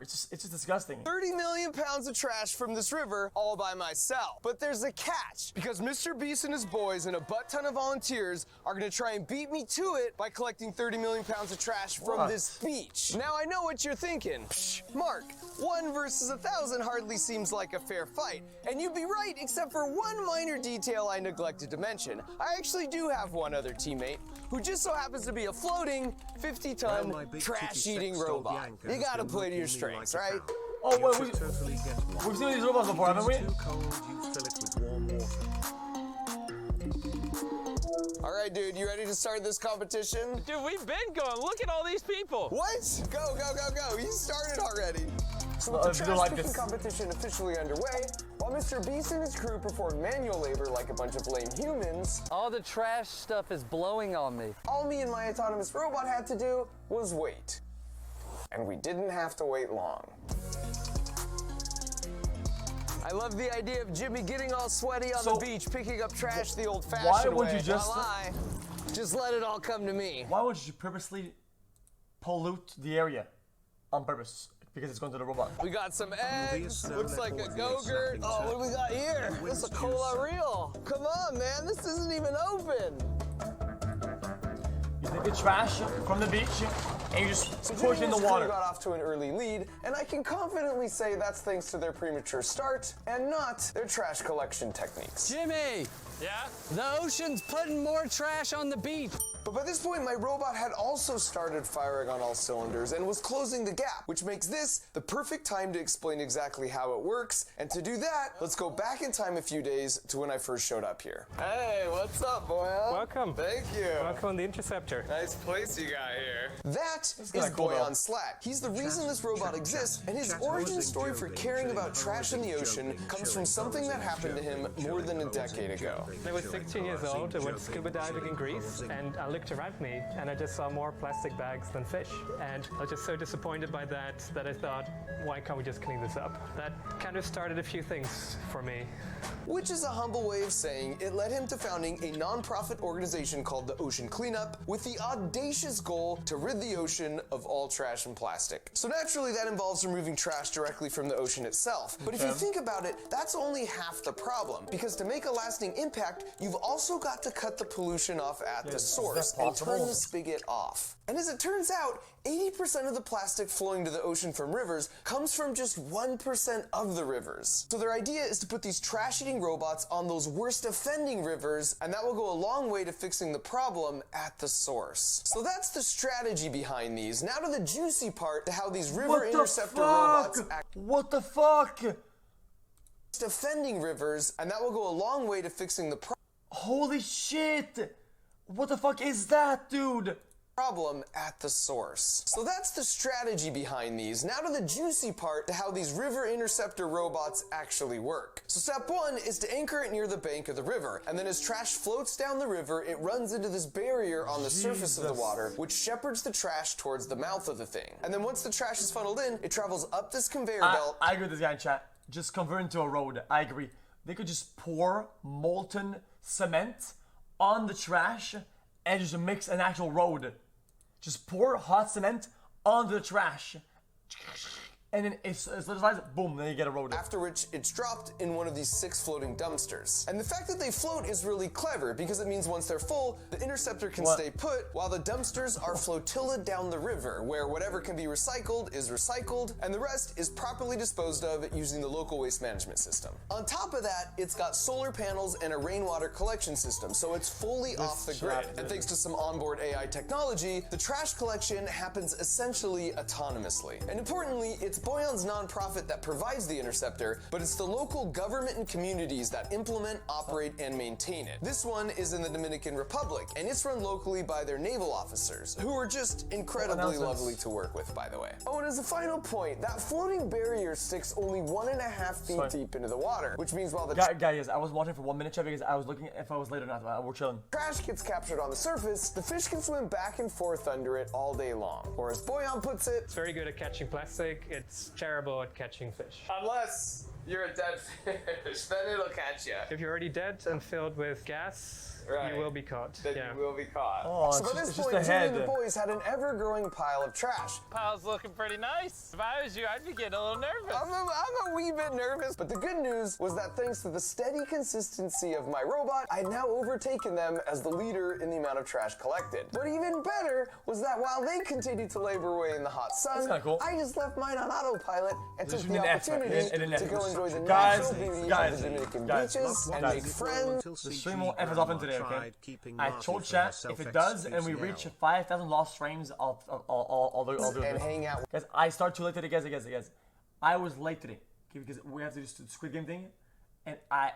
It's just disgusting. 30 million pounds of trash from this river all by myself. But there's a catch, because Mr. Beast and his boys and a butt ton of volunteers are gonna try and beat me to it by collecting 30 million pounds of trash from this beach. Now I know what you're thinking. Psh, Mark, 1 versus 1,000 hardly seems like a fair fight. And you'd be right, except for one minor detail I neglected to mention. I actually do have one other teammate who just so happens to be a floating 50-ton trash-eating robot. You gotta play to your strengths, right? Oh, wait, we've seen these robots before, haven't we? All right, dude, you ready to start this competition? Dude, we've been going. Look at all these people. What? Go, go, go, go. You started already. So with the trash picking competition officially underway, while Mr. Beast and his crew performed manual labor like a bunch of lame humans, all the trash stuff is blowing on me. All me and my autonomous robot had to do was wait. And we didn't have to wait long. I love the idea of Jimmy getting all sweaty on the beach, picking up trash the old-fashioned way. Why would you just let it all come to me? Why would you purposely pollute the area on purpose? Because it's going to the robot. We got some eggs. Looks like a Go-Gurt. Oh, what do we got here? This is a Cola Real. Come on, man. This isn't even open. You take the trash from the beach and you just push in the water. Got off to an early lead, and I can confidently say that's thanks to their premature start and not their trash collection techniques. Jimmy! Yeah? The ocean's putting more trash on the beach. But by this point, my robot had also started firing on all cylinders and was closing the gap, which makes this the perfect time to explain exactly how it works. And to do that, let's go back in time a few days to when I first showed up here. Hey, what's up, Boyan? Welcome. Thank you. Welcome on the Interceptor. Nice place you got here. That is Boyan Slat. He's the reason this robot exists, and his origin story for caring about trash in the ocean comes from something that happened to him more than a decade ago. I was 16 years old. I went scuba diving in Greece, and I looked around me, and I just saw more plastic bags than fish. And I was just so disappointed by that I thought, why can't we just clean this up? That kind of started a few things for me. Which is a humble way of saying it led him to founding a non-profit organization called the Ocean Cleanup with the audacious goal to rid the ocean of all trash and plastic. So naturally that involves removing trash directly from the ocean itself. But if you think about it, that's only half the problem. Because to make a lasting impact, you've also got to cut the pollution off at the source and turn the spigot off. And as it turns out, 80% of the plastic flowing to the ocean from rivers comes from just 1% of the rivers. So their idea is to put these trash-eating robots on those worst offending rivers, and that will go a long way to fixing the problem at the source. So that's the strategy behind these. Now to the juicy part, to how these river interceptor robots act. What the fuck? Offending rivers, and that will go a long way to fixing the problem. Holy shit! What the fuck is that, dude? Problem at the source. So that's the strategy behind these. Now to the juicy part, to how these river interceptor robots actually work. So step 1 is to anchor it near the bank of the river, and then as trash floats down the river, it runs into this barrier on the surface of the water, which shepherds the trash towards the mouth of the thing. And then once the trash is funneled in, it travels up this conveyor belt. I agree with this guy in chat. Just convert into a road. I agree. They could just pour molten cement on the trash and just mix an actual road. Just pour hot cement onto the trash. And then it's solidifies, boom, then you get a road. After which it's dropped in one of these 6 floating dumpsters. And the fact that they float is really clever because it means once they're full, the interceptor can stay put while the dumpsters are flotillaed down the river, where whatever can be recycled is recycled and the rest is properly disposed of using the local waste management system. On top of that, it's got solar panels and a rainwater collection system, so it's fully off the grid. And thanks to some onboard AI technology, the trash collection happens essentially autonomously. And importantly, it's Boyan's nonprofit that provides the interceptor, but it's the local government and communities that implement, operate, and maintain it. This one is in the Dominican Republic, and it's run locally by their naval officers, who are just incredibly lovely to work with, by the way. Oh, and as a final point, that floating barrier sticks only 1.5 feet deep into the water, which means while the guys, I was watching for 1 minute chat because I was looking if I was late or not. We're chilling. Trash gets captured on the surface, the fish can swim back and forth under it all day long. Or as Boyan puts it, it's very good at catching plastic. It's terrible at catching fish. Unless you're a dead fish, then it'll catch you. If you're already dead and filled with gas, Right. You will be caught. That Yeah. you will be caught. Oh, So by it's this just point, the Julie head. and the boys had an ever-growing pile of trash. Pile's looking pretty nice. If I was you, I'd be getting a little nervous. I'm a wee bit nervous, but the good news was that thanks to the steady consistency of my robot, I had now overtaken them as the leader in the amount of trash collected. But even better was that while they continued to labor away in the hot sun, That's kinda cool. I just left mine on autopilot and took Just the an effort. opportunity An to effort. go enjoy the Guys, natural beauty guys, of the Dominican guys, beaches and guys. make friends. The stream will F us off in today, okay? I told chat, if it does and we reach 5,000 lost frames, I'll do it. And hang out. Guys, I start too late today, guys. I was late today, okay, because we have to do the Squid Game thing, and I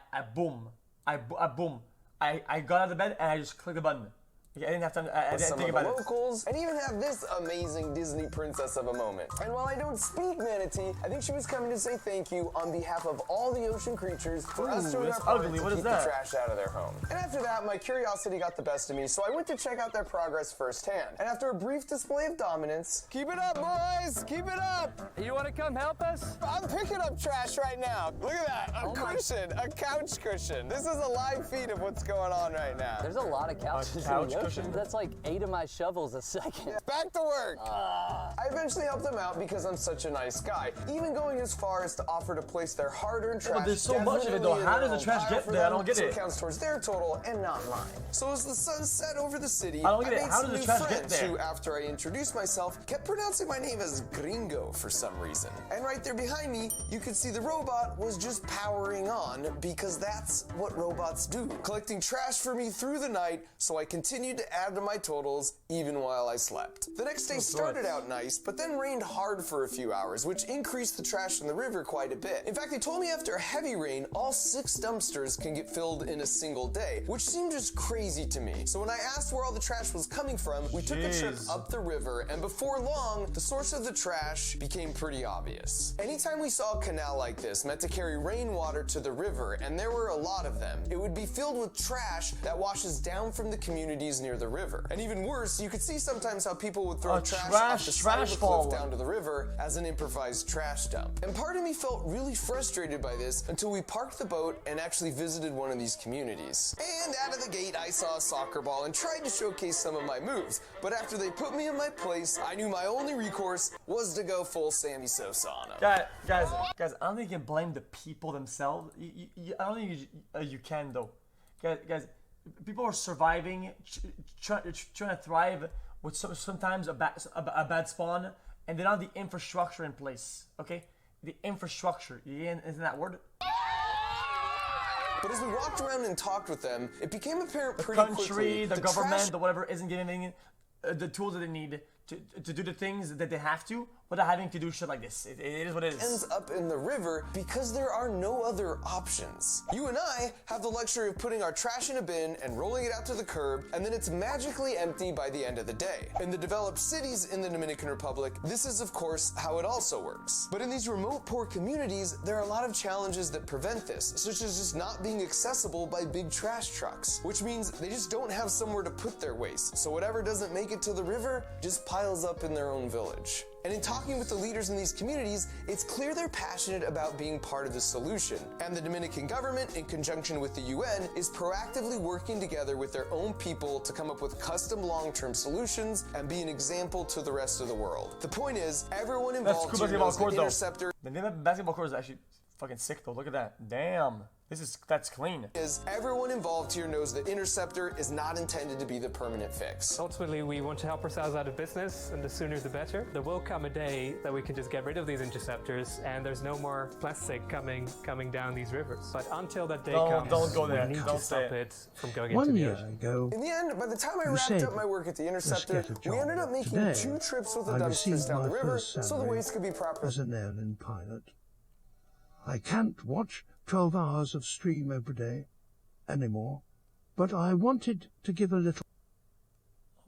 got out of bed and I just clicked the button. Okay, I didn't have time. I didn't Some think of the about it. locals, and even have this amazing Disney princess of a moment. And while I don't speak Manatee, I think she was coming to say thank you on behalf of all the ocean creatures for us doing our that's part ugly. to What is keep that? the trash out of their home. And after that, my curiosity got the best of me, so I went to check out their progress firsthand. And after a brief display of dominance, keep it up, boys! Keep it up! You want to come help us? I'm picking up trash right now. Look at that, a cushion, a couch cushion. This is a live feed of what's going on right now. There's a lot of couches couch in the ocean. cushion? That's like 8 of my shovels a second. Back to work. I eventually helped them out because I'm such a nice guy, even going as far as to offer to place their hard-earned trash. but there's so much of it, though. definitely in How their does the own trash pile get for there? I them, don't get so it. it counts towards their total and not mine. So as the sun set over the city, I don't get it. made How some does the new trash get friends there? who, after I introduced myself, kept pronouncing my name as Gringo for some reason. And right there behind me, you could see the robot was just powering on because that's what robots do, collecting trash for me through the night, so I continued to add to my totals even while I slept. The next day started out nice, but then rained hard for a few hours, which increased the trash in the river quite a bit. In fact, they told me after a heavy rain, all 6 dumpsters can get filled in a single day, which seemed just crazy to me. So when I asked where all the trash was coming from, we took a trip Jeez. up the river, and before long, the source of the trash became pretty obvious. Anytime we saw a canal like this meant to carry rainwater to the river, and there were a lot of them, it would be filled with trash that washes down from the communities near the river. And even worse, you could see sometimes how people would throw trash off the side of the cliff down to the river as an improvised trash dump. And part of me felt really frustrated by this until we parked the boat and actually visited one of these communities. And out of the gate, I saw a soccer ball and tried to showcase some of my moves. But after they put me in my place, I knew my only recourse was to go full Sammy Sosa on them. Guys, I don't think you can blame the people themselves. I don't think you can, though. Guys, people are surviving, trying to thrive with sometimes a bad spawn, and they don't have the infrastructure in place, okay? The infrastructure, isn't that word? But as we walked around and talked with them, it became apparent The pretty country, quickly the that government, trash the whatever isn't giving the tools that they need to do the things that they have to without having to do shit like this. It is what it is. ends up in the river because there are no other options. You and I have the luxury of putting our trash in a bin and rolling it out to the curb, and then it's magically empty by the end of the day. In the developed cities in the Dominican Republic, this is of course how it also works. But in these remote poor communities, there are a lot of challenges that prevent this, such as just not being accessible by big trash trucks, which means they just don't have somewhere to put their waste. So whatever doesn't make it to the river just piles up in their own village. And in talking with the leaders in these communities, it's clear they're passionate about being part of the solution. And the Dominican government, in conjunction with the UN, is proactively working together with their own people to come up with custom long-term solutions and be an example to the rest of the world. The point is, everyone involved here knows the Interceptor The name of basketball court is actually fucking sick, though. Look at that. Damn. That's clean. Everyone involved here knows that Interceptor is not intended to be the permanent fix. Ultimately, we want to help ourselves out of business, and the sooner the better. There will come a day that we can just get rid of these interceptors, and there's no more plastic coming down these rivers. But until that day comes, don't go there. we need Don't to stop say it from going One into the year ocean. ago, In the end, by the time I You wrapped said, up my work at the Interceptor, "Let's get a we job." ended up making Today, 2 trips with the I dumpsters received down the my river first so the salary waste could be properly. as an airline pilot. I can't watch 12 hours of stream every day anymore, but I wanted to give a little.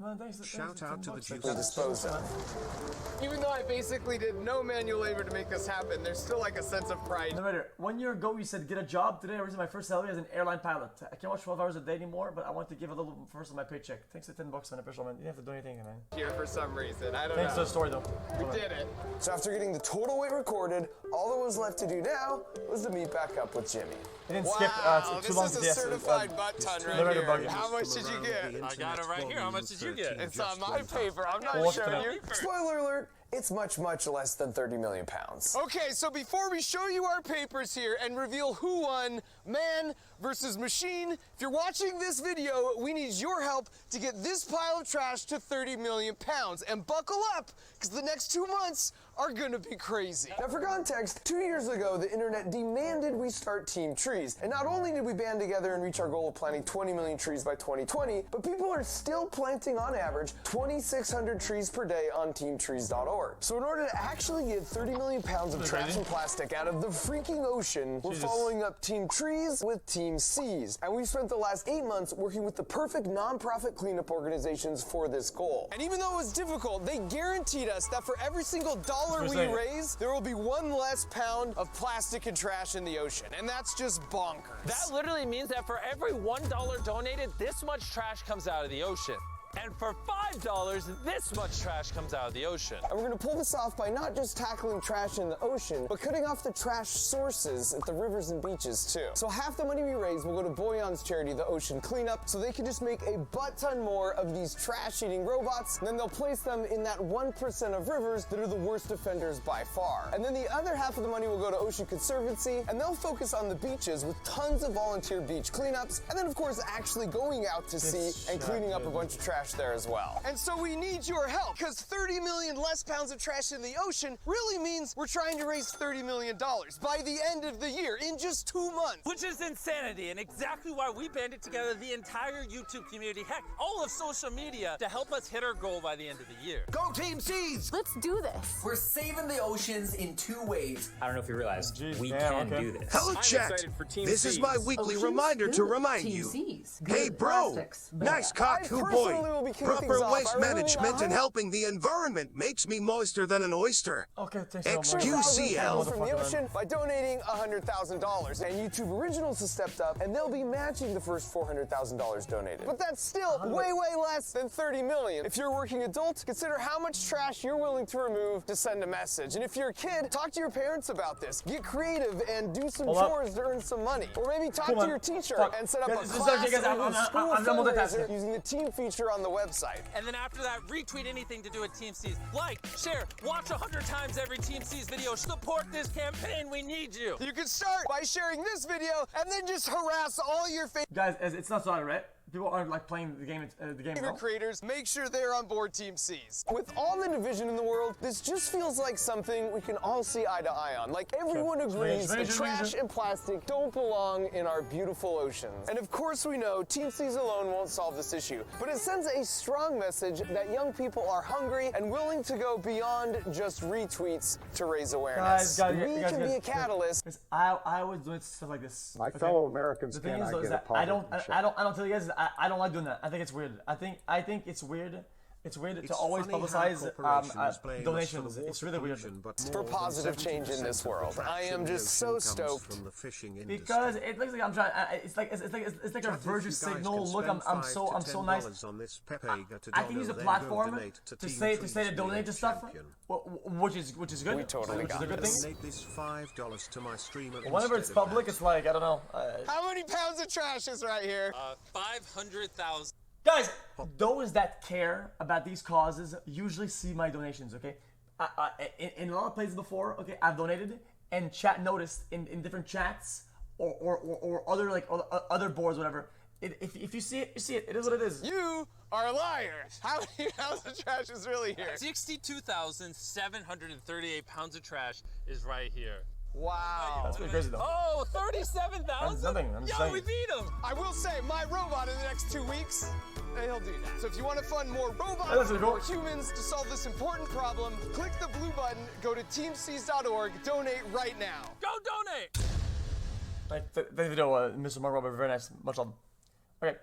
Man, thanks, Shout out to the They juice. disposed of. Even though I basically did no manual labor to make this happen, there's still like a sense of pride. No matter. 1 year ago, you said get a job. Today, I received my first salary as an airline pilot. I can't work 12 hours a day anymore, but I want to give a little first of my paycheck. Thanks to $10, man, official man. You didn't have to do anything, man. Here for some reason, I don't Thanks to know. the story, though. We did it. So after getting the total weight recorded, all that was left to do now was to meet back up with Jimmy. He didn't Wow, skip this too long is to a the certified butt ton right Narrator here. buggy. How much did you get? I got it right here. How much did you get? It's on my paper. I'm not What's showing that? you. Spoiler alert, it's much, much less than 30 million pounds. Okay, so before we show you our papers here and reveal who won, man versus machine, if you're watching this video, we need your help to get this pile of trash to 30 million pounds. And buckle up, because the next 2 months are gonna be crazy. Now for context, 2 years ago, the internet demanded we start Team Trees. And not only did we band together and reach our goal of planting 20 million trees by 2020, but people are still planting on average 2,600 trees per day on teamtrees.org. So in order to actually get 30 million pounds of trash and plastic out of the freaking ocean, we're following up Team Trees with Team Seas. And we've spent the last 8 months working with the perfect nonprofit cleanup organizations for this goal. And even though it was difficult, they guaranteed us that for every single dollar we saying. raise, there will be 1 less pound of plastic and trash in the ocean. And that's just bonkers. That literally means that for every $1 donated, this much trash comes out of the ocean. And for $5, this much trash comes out of the ocean. And we're gonna pull this off by not just tackling trash in the ocean, but cutting off the trash sources at the rivers and beaches too. So half the money we raise will go to Boyan's charity, the Ocean Cleanup, so they can just make a butt ton more of these trash-eating robots, and then they'll place them in that 1% of rivers that are the worst offenders by far. And then the other half of the money will go to Ocean Conservancy, and they'll focus on the beaches with tons of volunteer beach cleanups, and then of course actually going out to sea and cleaning up a bunch of trash there as well. And so we need your help, because 30 million less pounds of trash in the ocean really means we're trying to raise $30 million by the end of the year, in just 2 months. Which is insanity, and exactly why we banded together the entire YouTube community, heck, all of social media, to help us hit our goal by the end of the year. Go Team Seas! Let's do this. We're saving the oceans in 2 ways. I don't know if you realize, we damn, can okay. do this. Hello, chat. This is my weekly reminder to remind you. Hey, bro. Nice cock, I boy. personally will be kicking things Proper off waste by removing management and helping the environment makes me moister than an oyster. Okay, thanks so much. XQC. 1,000 from the ocean by donating $100,000. And YouTube Originals has stepped up, and they'll be matching the first $400,000 donated. But that's still way, way less than 30 million. If you're a working adult, consider how much trash you're willing to remove to send a message. And if you're a kid, talk to your parents about this. Get creative and do some Hold up. chores to earn some money. Or maybe talk Cool, to man. your teacher Fuck. and set up Guys, a this is class okay, guys. or even I'm school multitasking. fundraiser using the team feature on the website. And then after that, retweet anything to do with Team Seas. Like, share, watch 100 times every Team Seas video. Support this campaign. We need you. You can start by sharing this video and then just harass all your Guys, it's not so right? People aren't like playing the game. favorite creators. Make sure they're on board Team Seas. With all the division in the world, this just feels like something we can all see eye to eye on. Like everyone agrees that trash and plastic don't belong in our beautiful oceans. And of course we know Team Seas alone won't solve this issue, but it sends a strong message that young people are hungry and willing to go beyond just retweets to raise awareness. Guys, we can be a catalyst. I always do stuff like this. My fellow Americans The thing cannot is, though, is get a that part I don't of the tell you guys. I don't like doing that. I think it's weird. I think it's weird. It's weird to always publicize donations. It's really weird. For positive change in this world. I am just so stoked. Because it looks like I'm trying. It's like a virtue signal. Look, I'm so nice. I can use a platform to say to donate to stuff, which is good. We totally got which is a good this. thing. Whenever it's public, it's like I don't know. How many pounds of trash is right here? 500,000. Guys, those that care about these causes usually see my donations, okay? In a lot of places before, okay, I've donated, and chat noticed in different chats or other like other boards, whatever. If you see it, you see it. It is what it is. You are a liar. How many pounds of trash is really here? 62,738 pounds of trash is right here. Wow. That's pretty crazy though. Oh, 37,000? That's nothing. I'm just Yo, saying. we beat him. I will say, my robot in the next 2 weeks, he'll do that. So if you want to fund more That's robots pretty cool. or humans to solve this important problem, click the blue button, go to teamseas.org, donate right now. Go donate. Like the video, Mr. Mark Robert, very nice. Much love. Okay.